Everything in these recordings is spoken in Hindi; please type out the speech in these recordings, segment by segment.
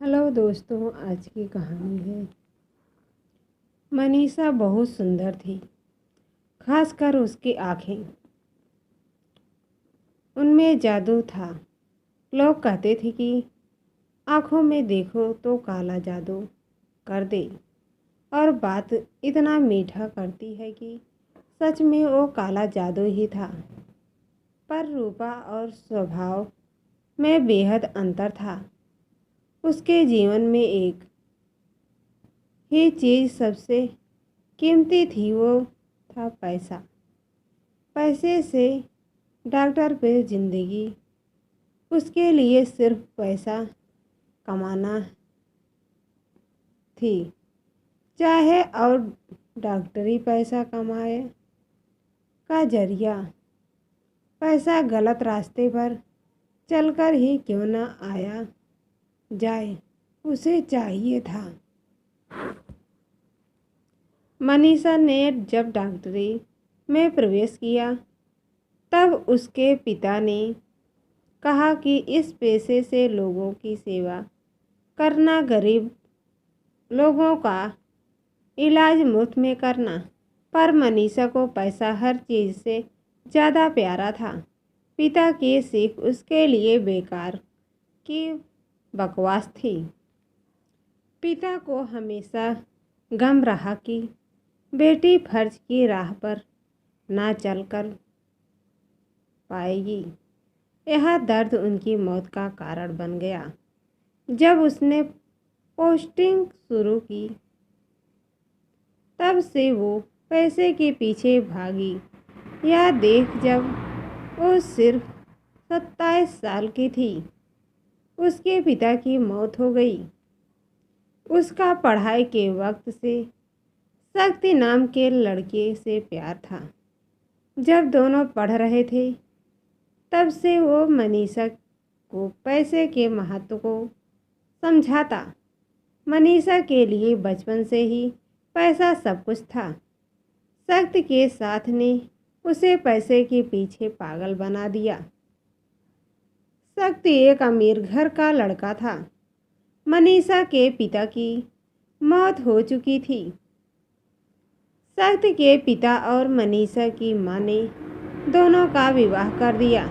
हेलो दोस्तों, आज की कहानी है। मनीषा बहुत सुंदर थी, खासकर उसकी आंखें। उनमें जादू था। लोग कहते थे कि आंखों में देखो तो काला जादू कर दे, और बात इतना मीठा करती है कि सच में वो काला जादू ही था। पर रूपा और स्वभाव में बेहद अंतर था। उसके जीवन में एक ही चीज़ सबसे कीमती थी, वो था पैसा। पैसे से डॉक्टर पे जिंदगी। उसके लिए सिर्फ पैसा कमाना थी, चाहे और डॉक्टरी पैसा कमाए का जरिया। पैसा गलत रास्ते पर चलकर ही क्यों न आया जाए, उसे चाहिए था। मनीषा ने जब डॉक्टरी में प्रवेश किया, तब उसके पिता ने कहा कि इस पेशे से लोगों की सेवा करना, गरीब लोगों का इलाज मुफ्त में करना। पर मनीषा को पैसा हर चीज़ से ज़्यादा प्यारा था। पिता की सीख उसके लिए बेकार की बकवास थी। पिता को हमेशा गम रहा कि बेटी फर्ज की राह पर ना चलकर पाएगी। यह दर्द उनकी मौत का कारण बन गया। जब उसने पोस्टिंग शुरू की, तब से वो पैसे के पीछे भागी। यह देख जब वो सिर्फ 27 साल की थी, उसके पिता की मौत हो गई। उसका पढ़ाई के वक्त से शक्ति नाम के लड़के से प्यार था। जब दोनों पढ़ रहे थे, तब से वो मनीषा को पैसे के महत्व को समझाता। मनीषा के लिए बचपन से ही पैसा सब कुछ था। शक्ति के साथ ने उसे पैसे के पीछे पागल बना दिया। शक्ति एक अमीर घर का लड़का था। मनीषा के पिता की मौत हो चुकी थी। शक्ति के पिता और मनीषा की मां ने दोनों का विवाह कर दिया।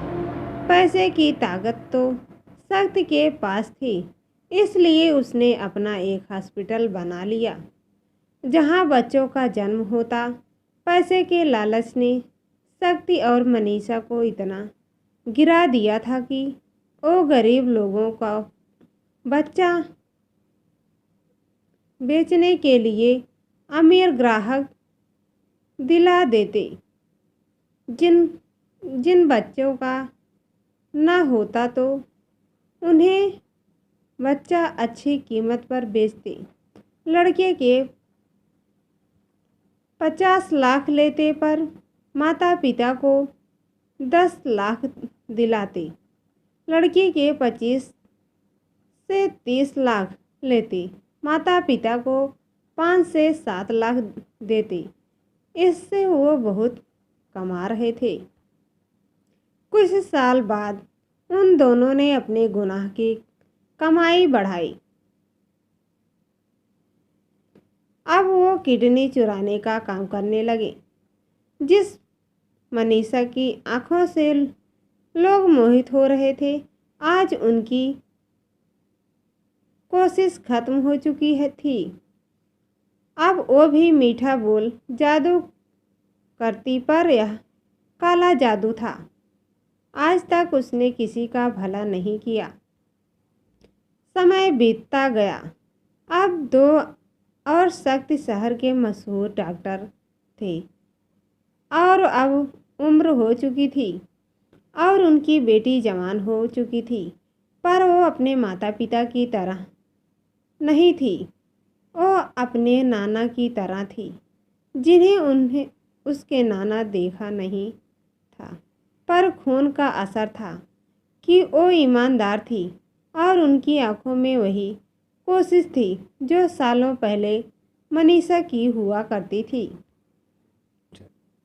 पैसे की ताकत तो शक्ति के पास थी, इसलिए उसने अपना एक हॉस्पिटल बना लिया, जहां बच्चों का जन्म होता। पैसे के लालच ने शक्ति और मनीषा को इतना गिरा दिया था कि वो गरीब लोगों का बच्चा बेचने के लिए अमीर ग्राहक दिला देते। जिन जिन बच्चों का ना होता तो उन्हें बच्चा अच्छी कीमत पर बेचते। लड़के के 50 लाख लेते, पर माता पिता को 10 लाख दिलाते। लड़की के 25 से 30 लाख लेते, माता पिता को 5 से 7 लाख देते। इससे वो बहुत कमा रहे थे। कुछ साल बाद उन दोनों ने अपने गुनाह की कमाई बढ़ाई। अब वो किडनी चुराने का काम करने लगे। जिस मनीषा की आंखों से लोग मोहित हो रहे थे, आज उनकी कोशिश खत्म हो चुकी है थी। अब वो भी मीठा बोल जादू करती, पर यह काला जादू था। आज तक उसने किसी का भला नहीं किया। समय बीतता गया। अब दो और शक्ति शहर के मशहूर डॉक्टर थे, और अब उम्र हो चुकी थी, और उनकी बेटी जवान हो चुकी थी। पर वो अपने माता पिता की तरह नहीं थी। वो अपने नाना की तरह थी, जिन्हें उन्हें उसके नाना देखा नहीं था। पर खून का असर था कि वो ईमानदार थी, और उनकी आंखों में वही कोशिश थी जो सालों पहले मनीषा की हुआ करती थी।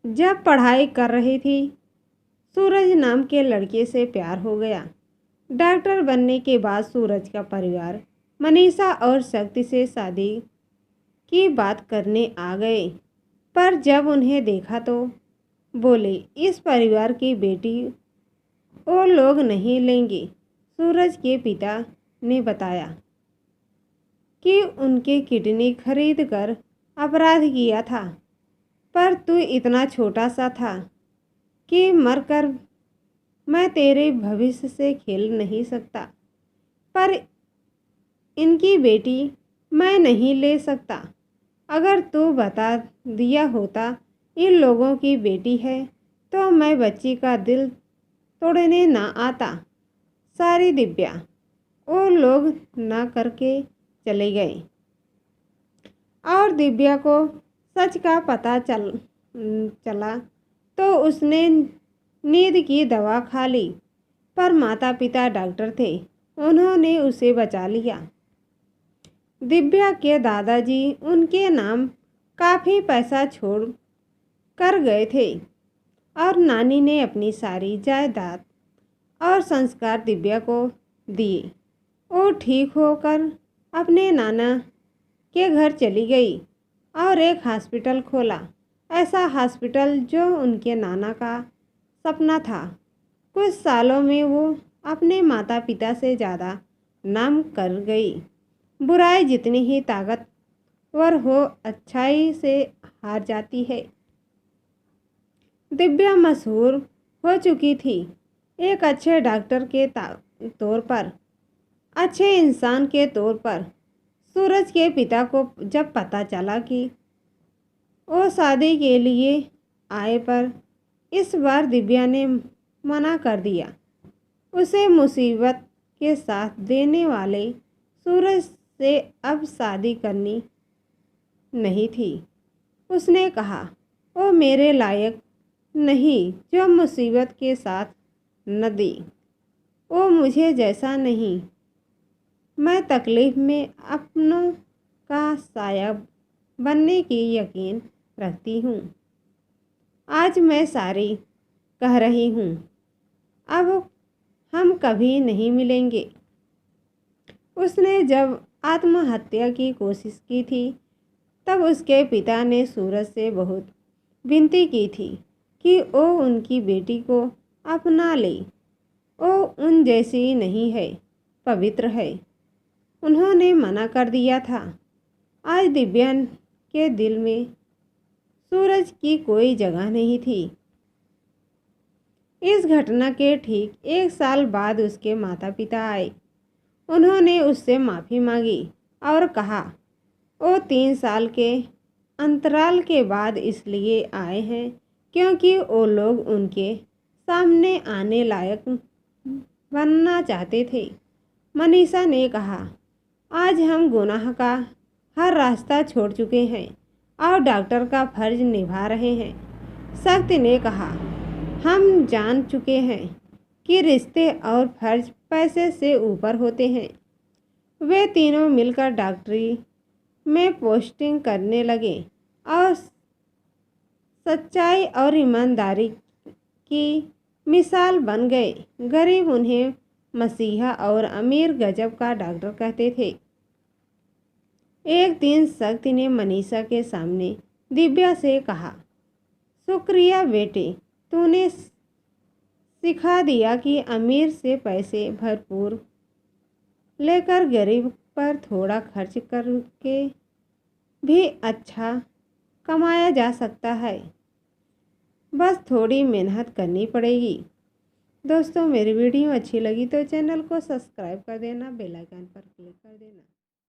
जब पढ़ाई कर रही थी, सूरज नाम के लड़के से प्यार हो गया। डॉक्टर बनने के बाद सूरज का परिवार मनीषा और शक्ति से शादी की बात करने आ गए, पर जब उन्हें देखा तो बोले, इस परिवार की बेटी वो लोग नहीं लेंगे। सूरज के पिता ने बताया कि उनके किडनी खरीद कर अपराध किया था, पर तू इतना छोटा सा था कि मरकर मैं तेरे भविष्य से खेल नहीं सकता, पर इनकी बेटी मैं नहीं ले सकता। अगर तू बता दिया होता इन लोगों की बेटी है तो मैं बच्ची का दिल तोड़ने ना आता। सारी दिव्या वो लोग ना करके चले गए और दिव्या को सच का पता चला तो उसने नींद की दवा खा ली, पर माता पिता डॉक्टर थे, उन्होंने उसे बचा लिया। दिव्या के दादाजी उनके नाम काफ़ी पैसा छोड़ कर गए थे और नानी ने अपनी सारी जायदाद और संस्कार दिव्या को दिए। वो ठीक होकर अपने नाना के घर चली गई और एक हॉस्पिटल खोला, ऐसा हॉस्पिटल जो उनके नाना का सपना था। कुछ सालों में वो अपने माता पिता से ज़्यादा नाम कर गई। बुराई जितनी ही ताकतवर हो, अच्छाई से हार जाती है। दिव्या मशहूर हो चुकी थी, एक अच्छे डॉक्टर के तौर पर, अच्छे इंसान के तौर पर। सूरज के पिता को जब पता चला कि वो शादी के लिए आए, पर इस बार दिव्या ने मना कर दिया। उसे मुसीबत के साथ देने वाले सूरज से अब शादी करनी नहीं थी। उसने कहा, वो मेरे लायक नहीं जो मुसीबत के साथ न दी। वो मुझे जैसा नहीं। मैं तकलीफ में अपनों का साया बनने की यकीन रखती हूँ। आज मैं सारी कह रही हूँ, अब हम कभी नहीं मिलेंगे। उसने जब आत्महत्या की कोशिश की थी तब उसके पिता ने सूरज से बहुत विनती की थी कि वो उनकी बेटी को अपना ले। वो उन जैसी नहीं है, पवित्र है। उन्होंने मना कर दिया था। आज दिव्या के दिल में सूरज की कोई जगह नहीं थी। इस घटना के ठीक 1 साल बाद उसके माता पिता आए। उन्होंने उससे माफ़ी मांगी और कहा, वो 3 साल के अंतराल के बाद इसलिए आए हैं क्योंकि वो लोग उनके सामने आने लायक बनना चाहते थे। मनीषा ने कहा, आज हम गुनाह का हर रास्ता छोड़ चुके हैं और डॉक्टर का फर्ज निभा रहे हैं। शक्ति ने कहा, हम जान चुके हैं कि रिश्ते और फर्ज पैसे से ऊपर होते हैं। वे तीनों मिलकर डॉक्टरी में पोस्टिंग करने लगे और सच्चाई और ईमानदारी की मिसाल बन गए। गरीब उन्हें मसीहा और अमीर गजब का डॉक्टर कहते थे। एक दिन शक्ति ने मनीषा के सामने दिव्या से कहा, शुक्रिया बेटे, तूने सिखा दिया कि अमीर से पैसे भरपूर लेकर गरीब पर थोड़ा खर्च करके भी अच्छा कमाया जा सकता है। बस थोड़ी मेहनत करनी पड़ेगी। दोस्तों, मेरी वीडियो अच्छी लगी तो चैनल को सब्सक्राइब कर देना, बेल आइकन पर क्लिक कर देना।